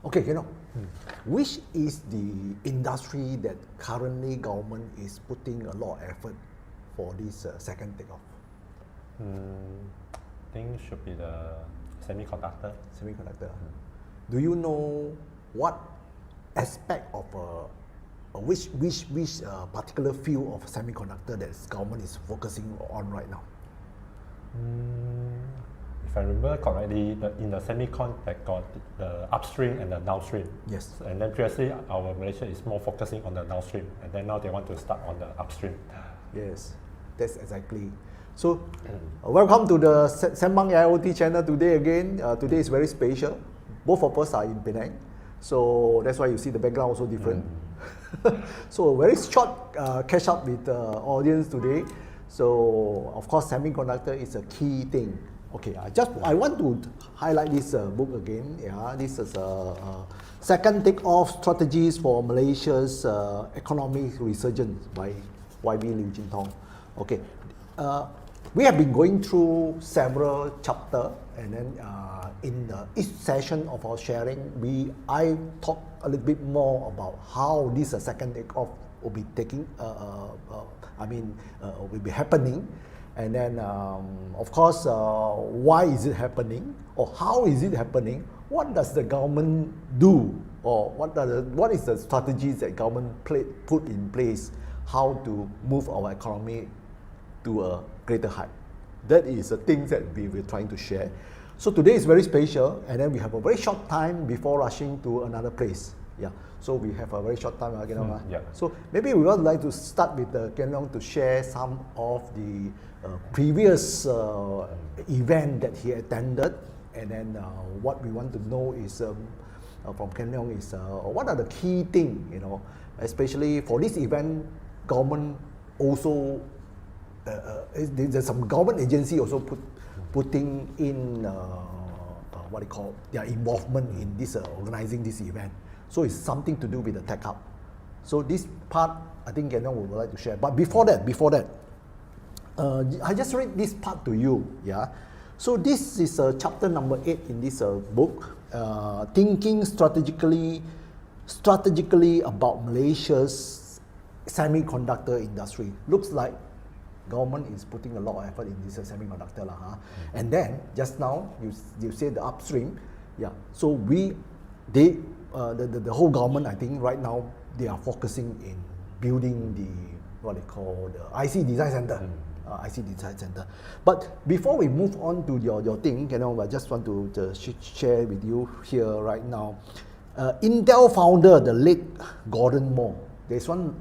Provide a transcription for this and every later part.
Okay, which is the industry that currently government is putting a lot of effort for this second takeoff? I think should be the semiconductor. Semiconductor. Do you know what aspect of which particular field of semiconductor that government is focusing on right now? If I remember correctly, in the semicon that got the upstream and the downstream. Yes. And then previously our Malaysia is more focusing on the downstream, and then now they want to start on the upstream. Yes, that's exactly. So, welcome to the Sembang AIoT channel today again. Today is very special. Both of us are in Penang, so that's why you see the background also different. So, very short catch up with the audience today. So, of course, semiconductor is a key thing. Okay, I want to highlight this book again. Yeah, this is second take-off strategies for Malaysia's economic resurgence by YB Liu Jin Tong. Okay, we have been going through several chapters, and then in each session of our sharing, I talk a little bit more about how this second take-off will be taking. Will be happening. And then, of course, why is it happening, or how is it happening? What does the government do, or what is the strategies that government put in place, how to move our economy to a greater height? That is the things that we were trying to share. So today is very special, and then we have a very short time before rushing to another place. Yeah. So we have a very short time, yeah. So maybe we would like to start with Ken Leong to share some of the previous event that he attended, and then what we want to know is from Ken Leong is what are the key things, especially for this event. Government also there's some government agency also putting in what they call their involvement in this organizing this event. So it's something to do with the tech hub. So this part, I think Ken Leong would like to share. But before that, I just read this part to you. Yeah. So this is chapter number 8 in this book, thinking strategically about Malaysia's semiconductor industry. Looks like government is putting a lot of effort in this semiconductor, And then just now you say the upstream, yeah. So the whole government, I think right now they are focusing in building the what they call the IC design center. IC design center. But before we move on to your thing, I just want to share with you here right now. Intel founder, the late Gordon Moore. There's one.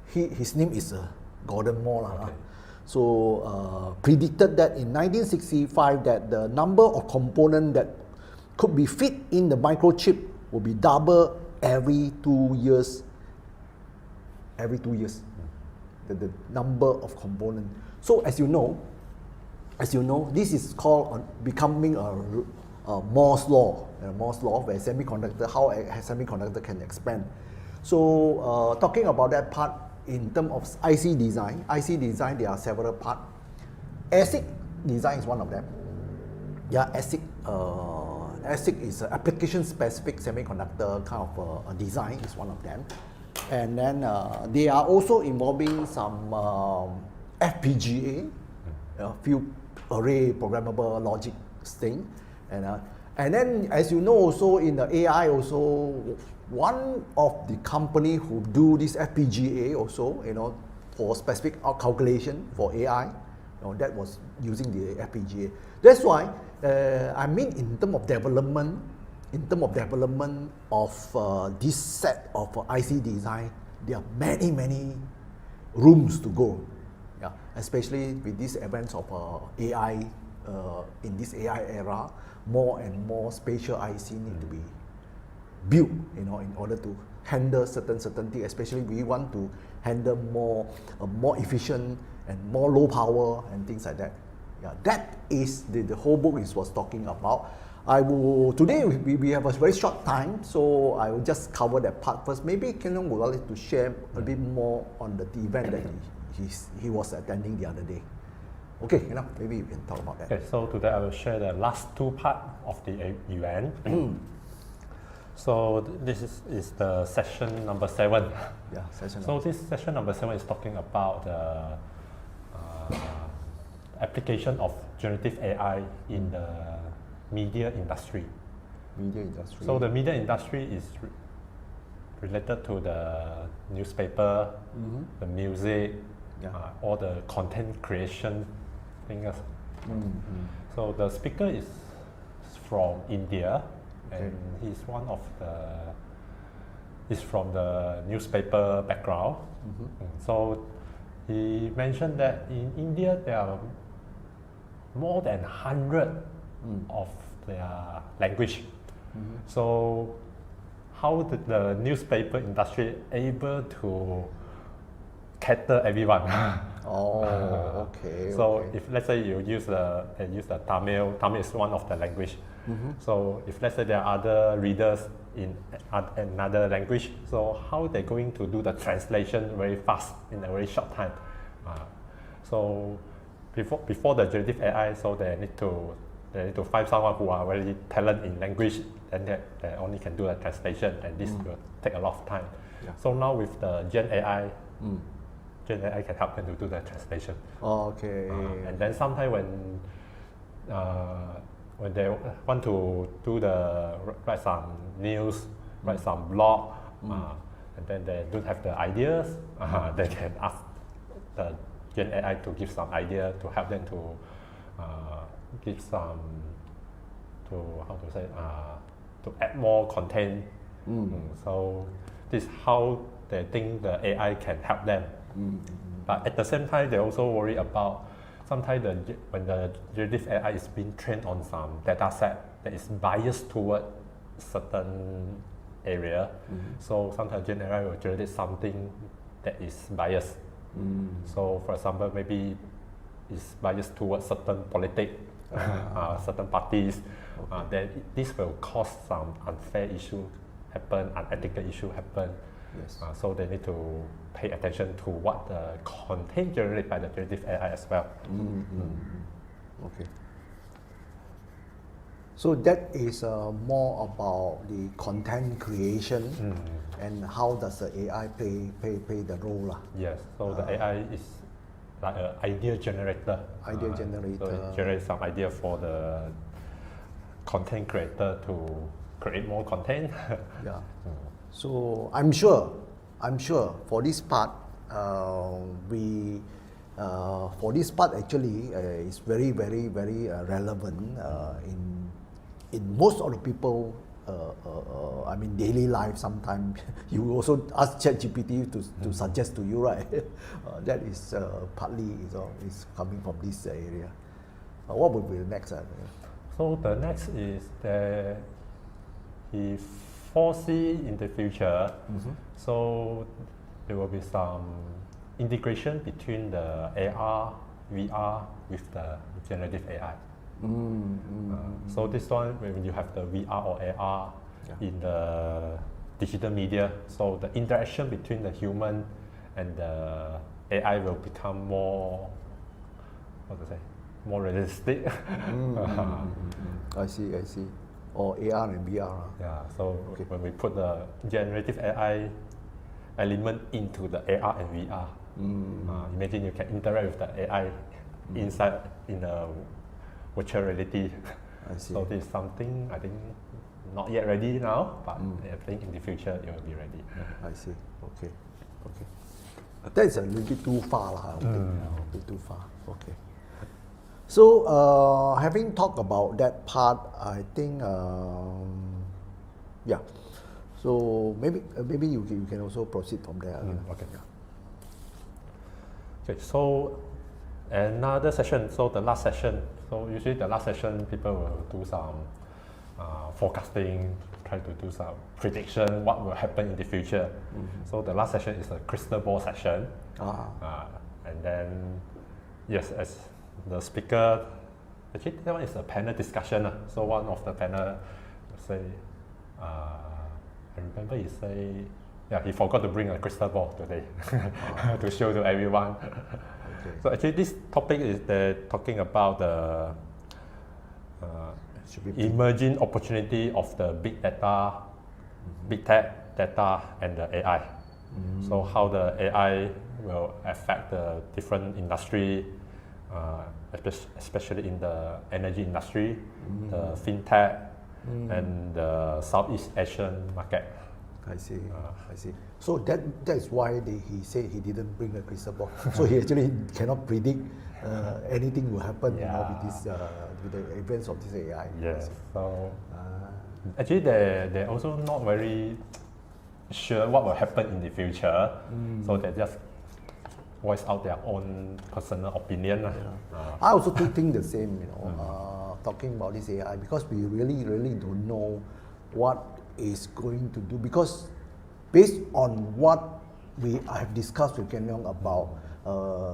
His name is Gordon Moore. Okay. So predicted that in 1965 that the number of components that could be fit in the microchip will be double every 2 years. Every 2 years, the number of components. So as you know, this is called becoming a Moore's law. Moore's law, where how a semiconductor can expand. So talking about that part in terms of IC design, there are several parts. ASIC design is one of them. Yeah, ASIC is an application-specific semiconductor kind of a design is one of them. And then they are also involving some FPGA, few array programmable logic thing. And then as you know also in the AI also, one of the company who do this FPGA also, for specific calculation for AI, that was using the FPGA. That's why, in terms of development, of this set of IC design, there are many rooms to go. Yeah, especially with these events of AI, in this AI era, more and more spatial IC need to be built, in order to handle certain things. Especially we want to handle more efficient and more low power and things like that. Yeah, that is the whole book was talking about. Today we have a very short time, so I will just cover that part first. Maybe Ken Leong would like to share a bit more on the event that he was attending the other day. Okay, maybe you can talk about that. Okay, so today I will share the last two parts of the event. So this is the session number 7. Yeah, session. So this session number 7 is talking about the application of generative AI in the media industry. Media industry. So the media industry is related to the newspaper, the music, all the content creation things. So the speaker is from India, and he's one of he's from the newspaper background. So he mentioned that in India there are more than 100 of their language. So how did the newspaper industry able to cater everyone? Okay. So if let's say you use the Tamil is one of the language. So if let's say there are other readers in another language, so how they're going to do the translation very fast in a very short time? So before the generative AI, so they need to find someone who are very talented in language, and they only can do the translation, and this will take a lot of time. So now with the Gen AI, Gen AI can help them to do the translation. And then sometimes when they want to write some news, write some blog, and then they don't have the ideas, they can ask the Gen AI to give some idea to help them to give some to add more content. So this is how they think the AI can help them. But at the same time, they also worry about sometimes when the generative AI is being trained on some data set that is biased toward certain area. So sometimes Gen AI will generate something that is biased. So for example, maybe it's biased towards certain politics, certain parties. Then this will cause some unfair issue happen, unethical issue happen. So they need to pay attention to what the content generated by the generative AI as well. Okay. So that is more about the content creation and how does the AI play the role. Yes. So the AI is like an idea generator. So it generates some idea for the content creator to create more content. So I'm sure for this part, for this part actually is very relevant in most of the people. I mean, daily life. Sometimes you also ask ChatGPT to suggest to you, right? That is partly is coming from this area. What will be the next? So the next is that he foresee in the future. So there will be some integration between the AR, VR with the generative AI. So this one, when you have the VR or AR in the digital media, so the interaction between the human and the AI will become more, more realistic. I see. Or AR and VR. So when we put the generative AI element into the AR and VR, imagine you can interact with the AI inside in a virtual reality. I see. So this is something I think not yet ready now, but I think in the future it will be ready. I see. Okay. That is a little bit too far, I think. A bit too far. Okay. So having talked about that part, I think So maybe you can also proceed from there. Okay. So another session. So the last session. So usually the last session, people will do some forecasting, try to do some prediction what will happen in the future. So the last session is a crystal ball session. And then yes, as the speaker, actually that one is a panel discussion. So one of the panel say, I remember he say, he forgot to bring a crystal ball today to show to everyone. So actually this topic is talking about the emerging opportunity of the big data big tech, data, and the AI. So how the AI will affect the different industry, especially in the energy industry, the Fintech, and the Southeast Asian market. I see. I see. So that's why he said he didn't bring a crystal ball. So he actually cannot predict anything will happen, with this with the events of this AI. Yes. So actually, they're also not very sure what will happen in the future. So they just voice out their own personal opinion. I also think the same. Talking about this AI, because we really don't know what is going to do, because based on what I have discussed with Ken Leong about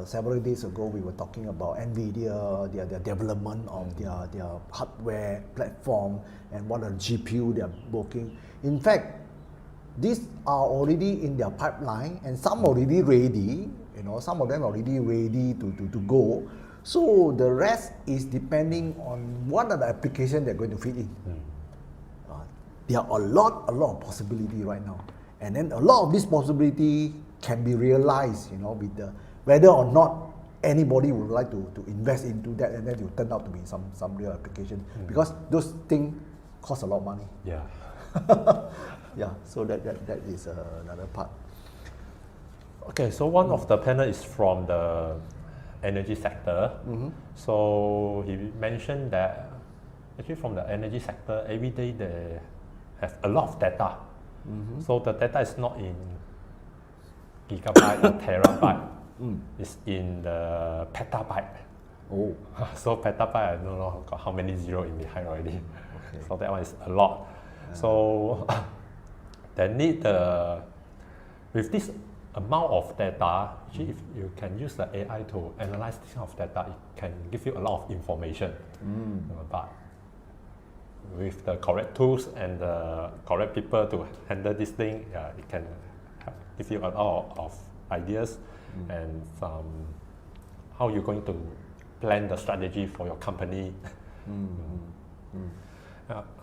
several days ago, we were talking about NVIDIA, their development of their hardware platform, and what are GPU they are working. In fact, these are already in their pipeline, and some already ready. Some of them already ready to go. So the rest is depending on what are the applications they're going to fit in. There are a lot of possibility right now, and then a lot of this possibility can be realized, with the whether or not anybody would like to invest into that, and then it will turn out to be some real application, because those things cost a lot of money. Yeah. Yeah. So that is another part. Okay. So one of the panel is from the energy sector. So he mentioned that actually from the energy sector, every day they have a lot of data. So the data is not in gigabyte or terabyte. It's in the petabyte. Oh. So petabyte, I don't know how many zero in behind already. Okay. So that one is a lot. So they need with this amount of data, actually if you can use the AI to analyze this kind of data, it can give you a lot of information. But with the correct tools and the correct people to handle this thing, it can give you a lot of ideas and how you're going to plan the strategy for your company.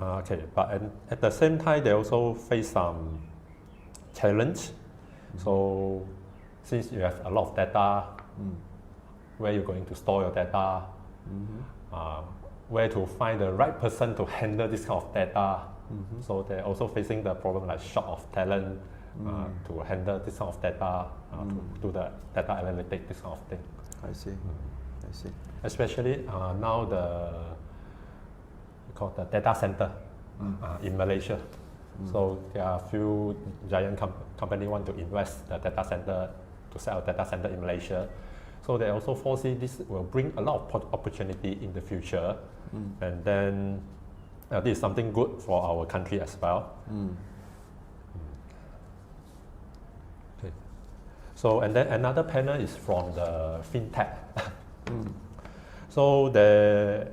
Okay, but at the same time, they also face some challenge. So since you have a lot of data, where you're going to store your data, where to find the right person to handle this kind of data. So they're also facing the problem like short of talent to handle this kind of data, to do the data analytics, this kind of thing. I see. Especially now the data center in Malaysia. So there are a few giant companies want to invest the data center to set up data center in Malaysia. So they also foresee this will bring a lot of opportunity in the future, and then this is something good for our country as well. Okay. So and then another panel is from the Fintech. So they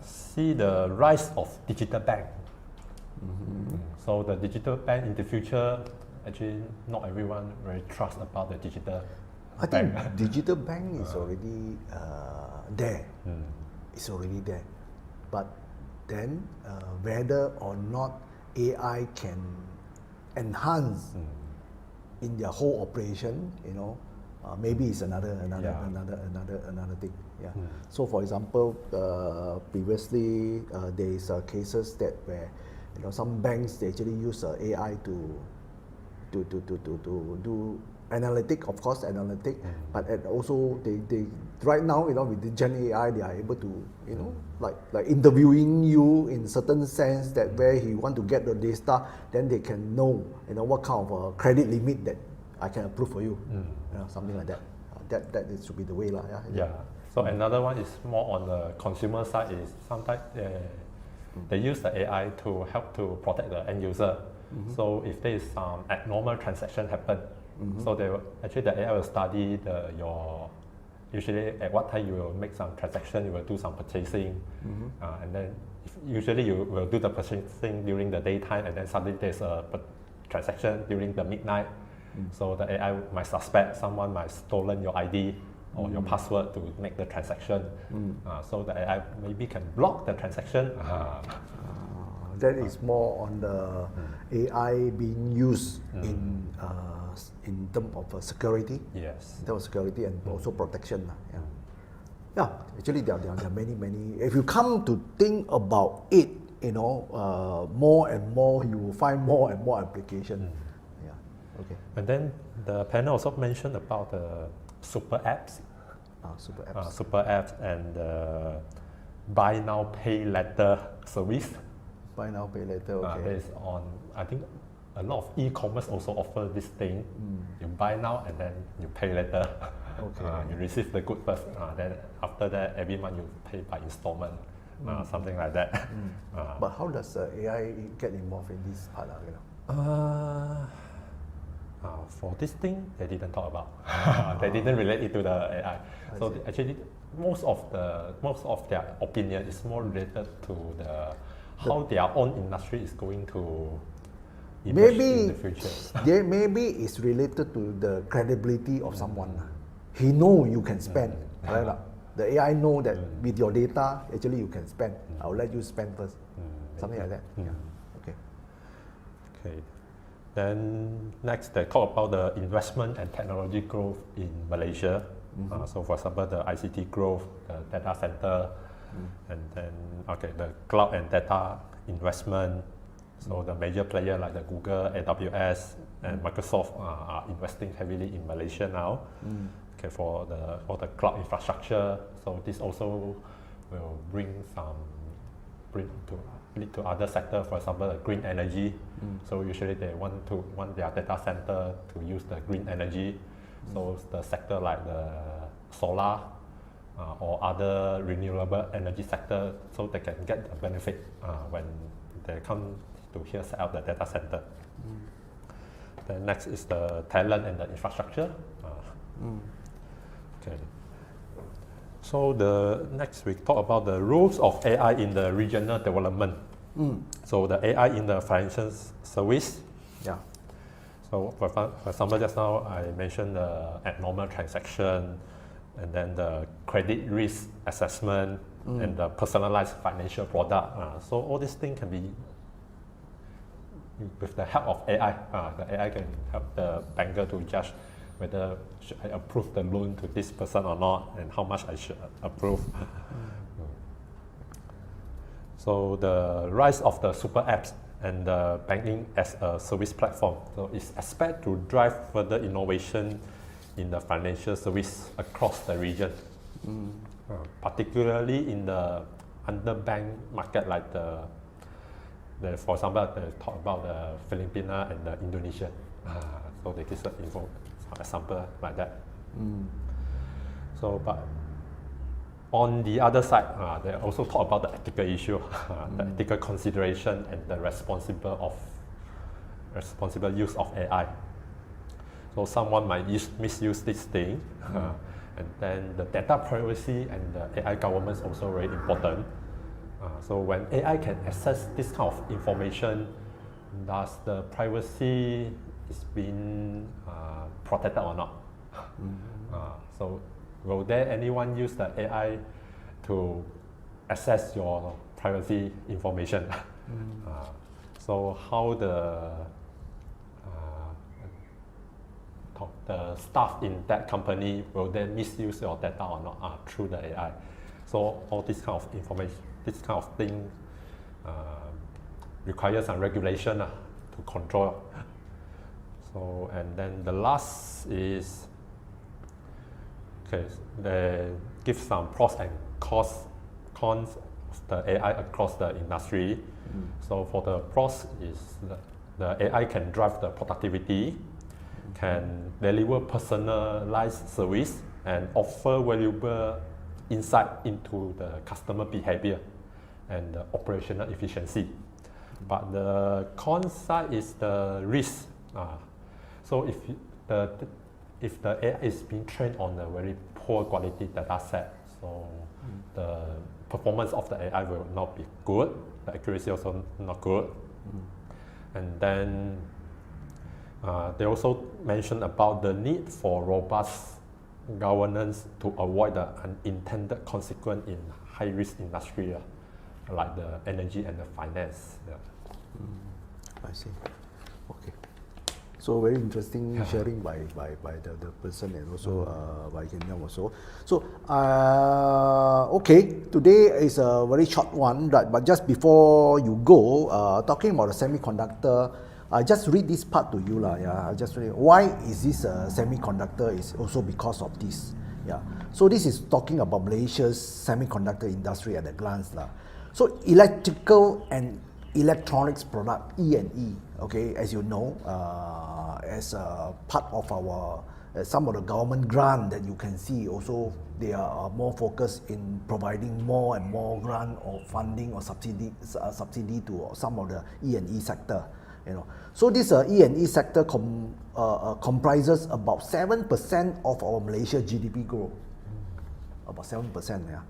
see the rise of digital bank. So the digital bank in the future, actually not everyone very trust about the digital I think digital bank is already there. It's already there. But then whether or not AI can enhance in their whole operation, maybe it's another thing. Yeah. So for example, previously there is cases that where some banks they actually use AI to do analytic, of course, but also they right now with the Gen AI they are able to like interviewing you in certain sense that where he want to get the data, then they can know what kind of credit limit that I can approve for you, something like that. That should be the way lah. Yeah. So another one is more on the consumer side. Is sometimes they use the AI to help to protect the end user. So if there is some abnormal transaction happen, so they will, actually the AI will study your usually at what time you will make some transaction, you will do some purchasing, and then usually you will do the purchasing during the daytime, and then suddenly there's a transaction during the midnight. So the AI might suspect someone might stolen your ID or your password to make the transaction. So the AI maybe can block the transaction. that is more on the AI being used in terms of security. Yes. In terms of security and also protection. Yeah. Yeah, actually there are many. If you come to think about it, more and more, you will find more and more application. Yeah. Okay. And then the panel also mentioned about the super apps. Super apps. Super apps and buy now pay later service. Buy now pay later. Okay. Based on, I think a lot of e-commerce also offer this thing. You buy now and then you pay later. Okay. You receive the good first. Then after that, every month you pay by installment. Something like that. But how does AI get involved in this part? For this thing, they didn't talk about. They didn't relate it to the AI. So actually, most of their opinion is more related to how their own industry is going to emerge in the future. Maybe it's related to the credibility of someone. He know you can spend. Right? The AI know that with your data, actually you can spend. I'll let you spend first. Something like that. Yeah. Okay. Then next, they talk about the investment and technology growth in Malaysia. So for example, the ICT growth, the data center, and then the cloud and data investment. So the major player like the Google, AWS, and Microsoft are investing heavily in Malaysia now. Okay, for the cloud infrastructure. So this also will lead to other sectors. For example, green energy. So usually they want their data center to use the green energy. So the sector like the solar or other renewable energy sector, so they can get a benefit when they come to here set up the data center. Then next is the talent and the infrastructure. Okay. So the next we talk about the roles of AI in the regional development. So the AI in the financial service. Yeah. So for example, just now I mentioned the abnormal transaction, and then the credit risk assessment, and the personalized financial product. So all these things can be with the help of AI. The AI can help the banker to judge whether should I approve the loan to this person or not, and how much I should approve. So the rise of the super apps and the banking as a service platform. So it's expected to drive further innovation in the financial service across the region, particularly in the underbanked market like for example, they talk about the Philippines and the Indonesia. So they give some example like that. So, but on the other side, they also talk about the ethical issue, the ethical consideration and the responsible use of AI. So someone might misuse this thing, and then the data privacy and the AI governance also very important. So when AI can access this kind of information, does the privacy is being protected or not? So will there anyone use the AI to access your privacy information? So how the staff in that company will they misuse your data or not through the AI? So all this kind of information, this kind of thing requires some regulation to control. So, and then the last is, they give some pros and cons of the AI across the industry. So for the pros is the AI can drive the productivity, can deliver personalized service, and offer valuable insight into the customer behavior and the operational efficiency. But the con side is the risk. So if the AI is being trained on a very poor quality data set, so the performance of the AI will not be good, the accuracy also not good. And then they also mentioned about the need for robust governance to avoid the unintended consequence in high-risk industry, like the energy and the finance. I see. Okay. So very interesting sharing by the person and also by Kenyang also. So okay, today is a very short one, right? But just before you go, talking about the semiconductor, I just read this part to you lah. Yeah, I just read why is this semiconductor is also because of this. Yeah. So this is talking about Malaysia's semiconductor industry at a glance lah. So electrical and electronics product E&E, okay, as you know, as a part of our some of the government grant that you can see also they are more focused in providing more and more grant or funding or subsidy to some of the E&E sector, you know. So this E&E sector comprises about 7% of our Malaysia GDP growth, about 7%. Yeah.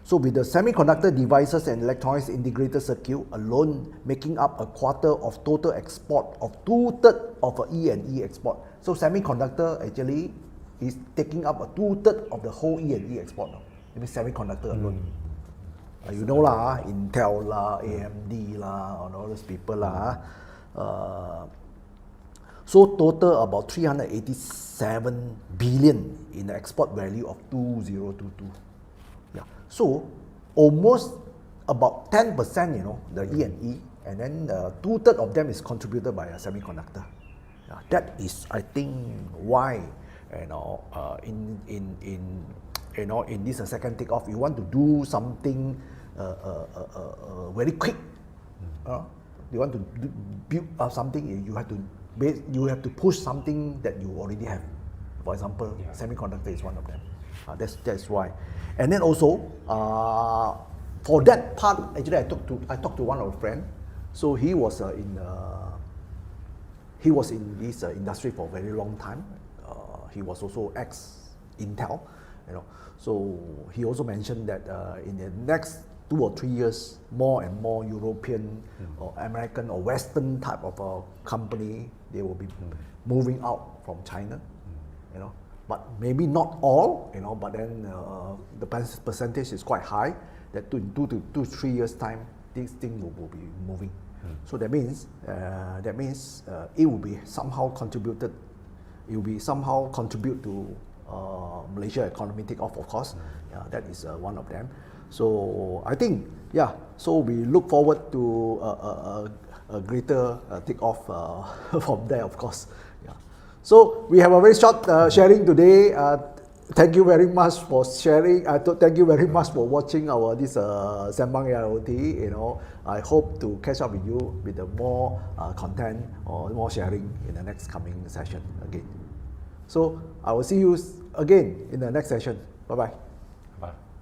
So with the semiconductor devices and electronics integrated circuit alone making up a quarter of total export of 2/3 of E&E export. So semiconductor actually is taking up a 2/3 of the whole E&E export. It means semiconductor alone. You know lah, Intel lah, AMD lah, and all those people lah. So total about 387 billion in the export value of 2022. Yeah. So almost about 10%, you know, the E&E, and then 2/3 of them is contributed by a semiconductor. Yeah, that is, I think, why, you know, in this second takeoff, you want to do something very quick. You want to build something, you have to push something that you already have. For example, semiconductor is one of them. That's why. And then also, for that part, actually I talked to one of our friends. So he was in this industry for a very long time. He was also ex-Intel, you know. So he also mentioned that in the next 2 or 3 years, more and more European or American or Western type of company, they will be moving out from China, you know. But maybe not all, you know, but then the percentage is quite high that in 2 to 3 years time, this thing will be moving. So that means it will be somehow contributed, it will be somehow contribute to Malaysia economy take off, of course. That is one of them. So I think, yeah, so we look forward to a greater take off from there, of course. So we have a very short sharing today. Thank you very much for sharing. Thank you very much for watching our this Sembang AIoT. You know, I hope to catch up with you with the more content or more sharing in the next coming session again. So I will see you again in the next session. Bye bye.